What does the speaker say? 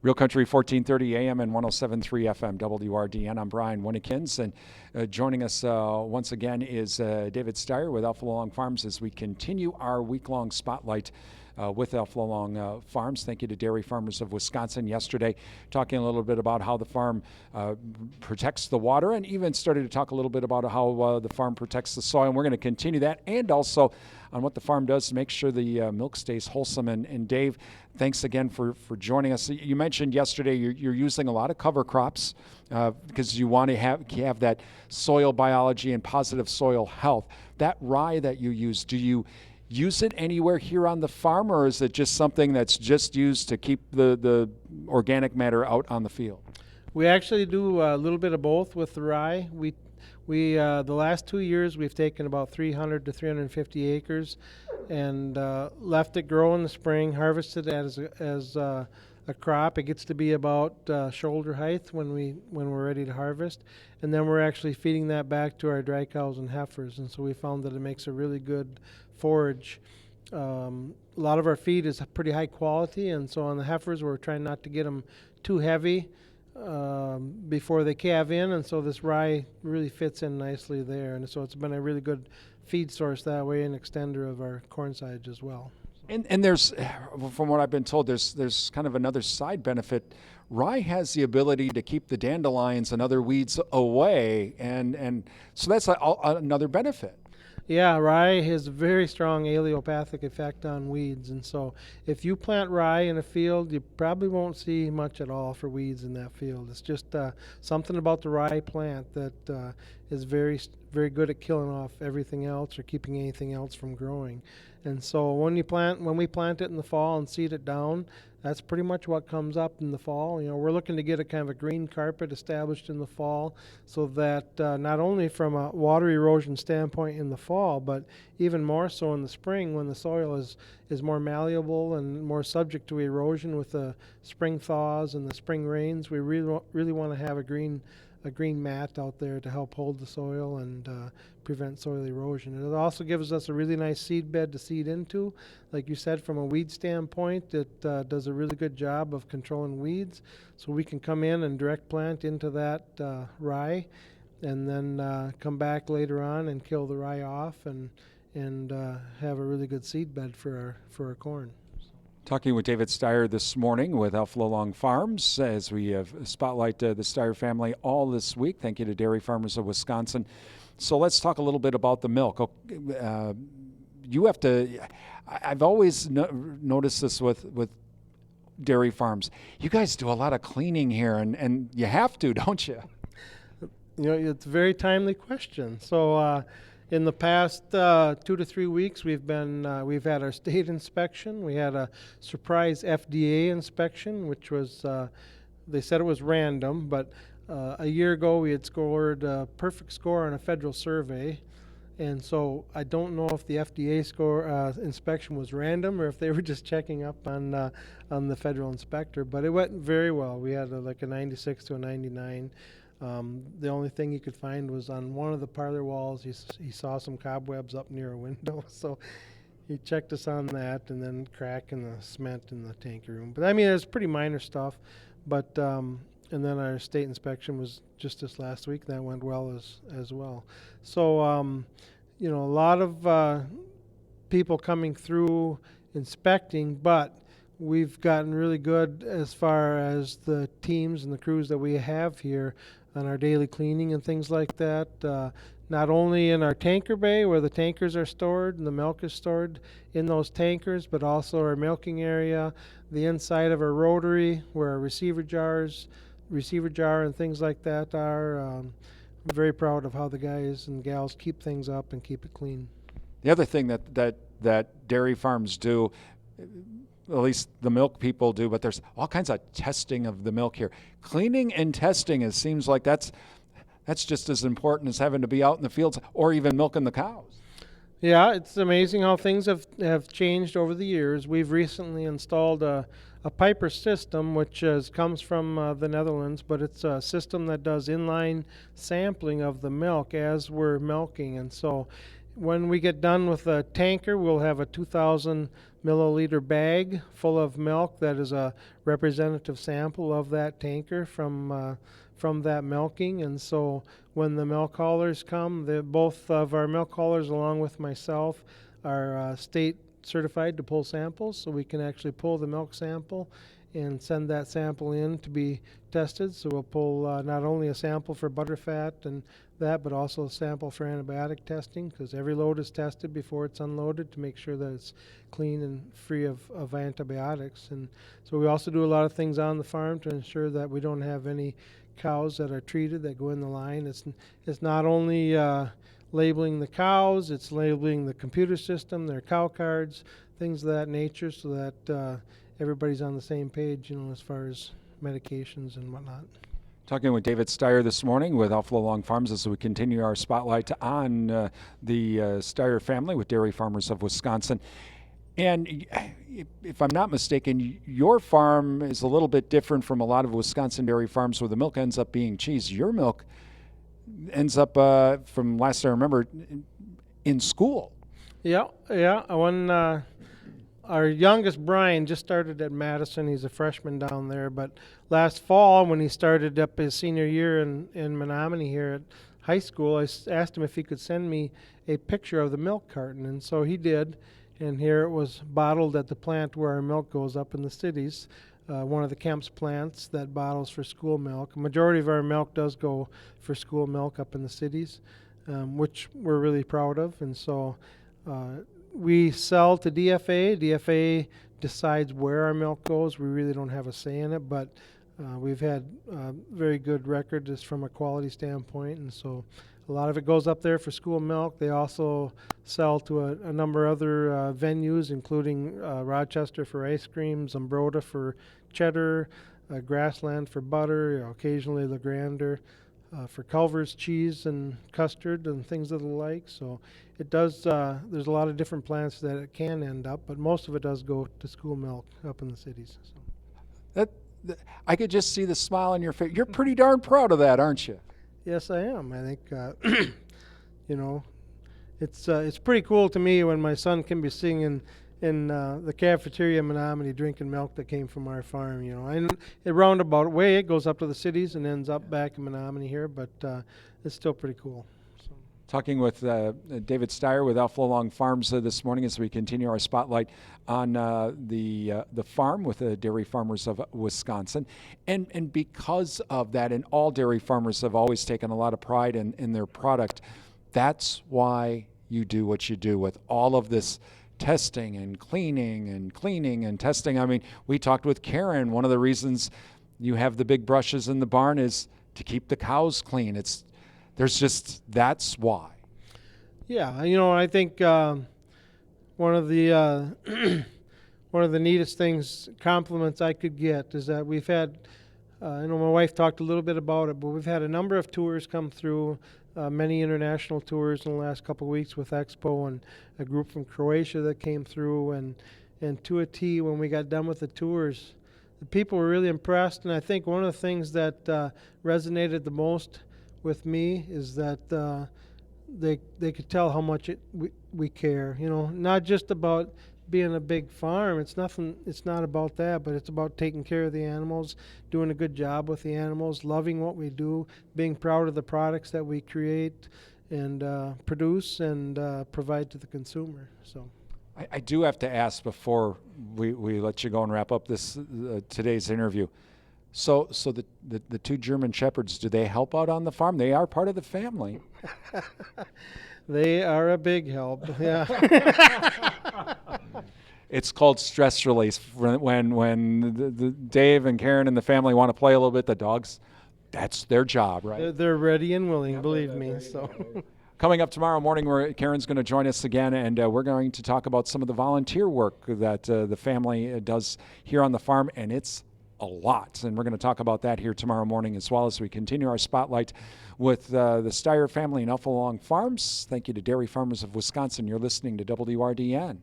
Real Country 1430 AM and 107.3 FM WRDN. I'm Brian Winnekins, and joining us once again is David Steyer with Alfalawn Farms as we continue our week-long spotlight with Alfalawn Farms. Thank you to Dairy Farmers of Wisconsin yesterday, talking a little bit about how the farm protects the water, and even started to talk a little bit about how the farm protects the soil. And we're going to continue that, and also on what the farm does to make sure the milk stays wholesome. And Dave, thanks again for joining us. You mentioned yesterday you're using a lot of cover crops because you want to have that soil biology and positive soil health. That rye that you use, do you use it anywhere here on the farm, or is it just something that's just used to keep the organic matter out on the field? We actually do a little bit of both with the rye. We the last 2 years we've taken about 300 to 350 acres and left it grow in the spring, harvested it as a crop. It gets to be about shoulder height when we're ready to harvest, and then we're actually feeding that back to our dry cows and heifers, and so we found that it makes a really good forage. A lot of our feed is pretty high quality, and so on the heifers we're trying not to get them too heavy before they calve in, and so this rye really fits in nicely there, and so it's been a really good feed source that way, and extender of our corn silage as well. And there's, from what I've been told, there's kind of another side benefit. Rye has the ability to keep the dandelions and other weeds away, and so that's another benefit. Yeah, rye has a very strong allelopathic effect on weeds, and so if you plant rye in a field, you probably won't see much at all for weeds in that field. It's just something about the rye plant that is very good at killing off everything else or keeping anything else from growing. And so when we plant it in the fall and seed it down, that's pretty much what comes up in the fall. You know, we're looking to get a kind of a green carpet established in the fall, so that not only from a water erosion standpoint in the fall, but even more so in the spring when the soil is more malleable and more subject to erosion with the spring thaws and the spring rains. We really want to have a green mat out there to help hold the soil and prevent soil erosion. It also gives us a really nice seed bed to seed into. Like you said, from a weed standpoint, it does a really good job of controlling weeds. So we can come in and direct plant into that rye, and then come back later on and kill the rye off and have a really good seed bed for our corn. Talking with David Steyer this morning with Alfalawn Farms as we have spotlight the Steyer family all this week. Thank you to Dairy Farmers of Wisconsin. So let's talk a little bit about the milk. You have to, I've always noticed this with dairy farms. You guys do a lot of cleaning here, and you have to, don't you? You know, it's a very timely question. So in the past 2 to 3 weeks, we've had our state inspection. We had a surprise FDA inspection, which was they said it was random, but a year ago we had scored a perfect score on a federal survey, and so I don't know if the FDA inspection was random or if they were just checking up on the federal inspector. But it went very well. We had like a 96 to a 99. The only thing he could find was on one of the parlor walls, he saw some cobwebs up near a window, so he checked us on that, and then crack in the cement in the tanker room. But I mean, it's pretty minor stuff. But and then our state inspection was just this last week. That went well as well. So you know, a lot of people coming through inspecting, but we've gotten really good as far as the teams and the crews that we have here on our daily cleaning and things like that. Not only in our tanker bay where the tankers are stored and the milk is stored in those tankers, but also our milking area, the inside of our rotary where our receiver jar and things like that are. I'm very proud of how the guys and gals keep things up and keep it clean. The other thing that dairy farms do, at least the milk people do, but there's all kinds of testing of the milk here. Cleaning and testing, it seems like that's just as important as having to be out in the fields or even milking the cows. Yeah, it's amazing how things have changed over the years. We've recently installed a Piper system, which comes from the Netherlands, but it's a system that does inline sampling of the milk as we're milking. And so when we get done with the tanker, we'll have a 2,000 milliliter bag full of milk that is a representative sample of that tanker from that milking. And so when the milk haulers come, both of our milk haulers along with myself are state certified to pull samples, so we can actually pull the milk sample and send that sample in to be tested. So we'll pull not only a sample for butterfat and that, but also a sample for antibiotic testing, because every load is tested before it's unloaded to make sure that it's clean and free of antibiotics. And so we also do a lot of things on the farm to ensure that we don't have any cows that are treated that go in the line. It's not only labeling the cows, it's labeling the computer system, their cow cards, things of that nature, so that everybody's on the same page, as far as medications and whatnot. Talking with David Steyer this morning with Alfalawn Farms as we continue our spotlight on the Steyer family with dairy farmers of Wisconsin. And if I'm not mistaken, your farm is a little bit different from a lot of Wisconsin dairy farms where the milk ends up being cheese. Your milk ends up, from last I remember, in school. Yeah. When our youngest, Brian, just started at Madison. He's a freshman down there. But last fall, when he started up his senior year in Menominee here at high school, I asked him if he could send me a picture of the milk carton. And so he did. And here it was bottled at the plant where our milk goes up in the cities. One of the Kemp's plants that bottles for school milk. A majority of our milk does go for school milk up in the cities, which we're really proud of. And so we sell to DFA. DFA decides where our milk goes. We really don't have a say in it, but we've had very good record just from a quality standpoint. And so a lot of it goes up there for school milk. They also sell to a number of other venues, including Rochester for ice cream, Zumbrota for cheddar, Grassland for butter, occasionally La Grande for Culver's cheese and custard and things of the like. So it does, there's a lot of different plants that it can end up, but most of it does go to school milk up in the cities. So. I could just see the smile on your face. You're pretty darn proud of that, aren't you? Yes, I am. I think, it's pretty cool to me when my son can be singing in the cafeteria in Menominee drinking milk that came from our farm, And a roundabout way, it goes up to the cities and ends up back in Menominee here, but it's still pretty cool. So. Talking with David Steyer with Alfalawn Farms this morning as we continue our spotlight on the farm with the dairy farmers of Wisconsin. And because of that, and all dairy farmers have always taken a lot of pride in their product, that's why you do what you do with all of this testing and cleaning and testing. I mean, we talked with Karen. One of the reasons you have the big brushes in the barn is to keep the cows clean. That's why. Yeah, I think one of the neatest things, compliments I could get is that we've had, my wife talked a little bit about it, but we've had a number of tours come through, many international tours in the last couple of weeks with Expo, and a group from Croatia that came through, and to a T, when we got done with the tours, the people were really impressed. And I think one of the things that resonated the most with me is that they could tell how much we care. Not just about being a big farm. It's not about that, but it's about taking care of the animals, doing a good job with the animals, loving what we do, being proud of the products that we create and produce and provide to the consumer. So. I do have to ask before we let you go and wrap up this today's interview. So the two German Shepherds, do they help out on the farm? They are part of the family. They are a big help. Yeah. It's called stress release when the Dave and Karen and the family want to play a little bit. The dogs, that's their job, right? They're ready and willing, believe me. So. Coming up tomorrow morning, Karen's going to join us again, and we're going to talk about some of the volunteer work that the family does here on the farm, and it's a lot. And we're going to talk about that here tomorrow morning as well as we continue our spotlight with the Steyer family and Alfalawn Farms. Thank you to Dairy Farmers of Wisconsin. You're listening to WRDN.